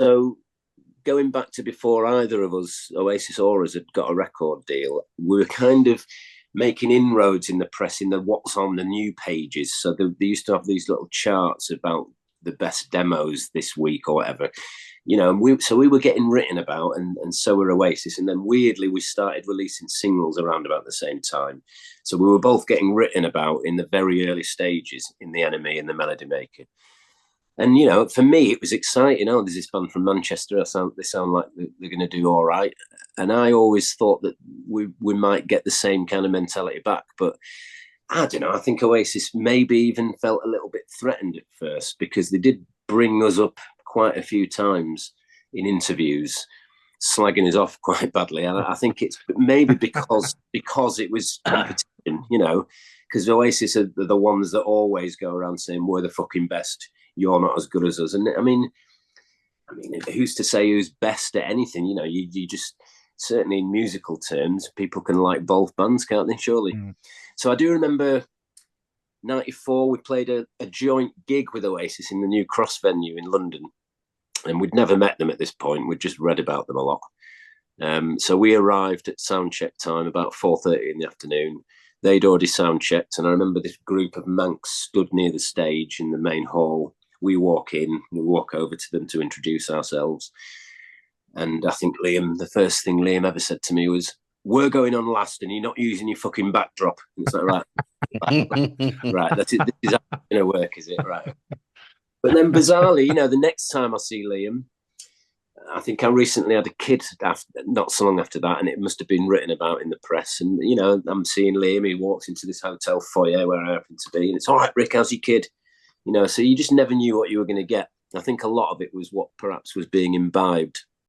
So going back to before either of us, Oasis or us, had got a record deal, we were kind of making inroads in the press in the what's on the new pages. So they used to have these little charts about the best demos this week or whatever, and we were getting written about, and so were Oasis. And then weirdly, we started releasing singles around about the same time. So we were both getting written about in the very early stages in The Enemy and The Melody Maker. And for me, it was exciting. Oh, there's this band from Manchester. They sound like they're going to do all right. And I always thought that we might get the same kind of mentality back. But I don't know. I think Oasis maybe even felt a little bit threatened at first, because they did bring us up quite a few times in interviews, slagging us off quite badly. And I think it's maybe because it was competition, because Oasis are the ones that always go around saying we're the fucking best. You're not as good as us. And I mean, who's to say who's best at anything? You just, certainly in musical terms, people can like both bands, can't they? Surely. So I do remember 94, we played a joint gig with Oasis in the new Cross venue in London. And we'd never met them at this point. We'd just read about them a lot. So we arrived at sound check time about 4:30 in the afternoon. They'd already sound checked. And I remember this group of Mancs stood near the stage in the main hall. We walk in, we walk over to them to introduce ourselves. And I think the first thing Liam ever said to me was, "We're going on last and you're not using your fucking backdrop." And it's like, right, this is how it's going to work, is it? Right. But then bizarrely, the next time I see Liam, I think I recently had a kid not so long after that, and it must have been written about in the press. And, I'm seeing Liam, he walks into this hotel foyer where I happen to be, and it's, "All right, Rick, how's your kid?" So you just never knew what you were going to get. I think a lot of it was what perhaps was being imbibed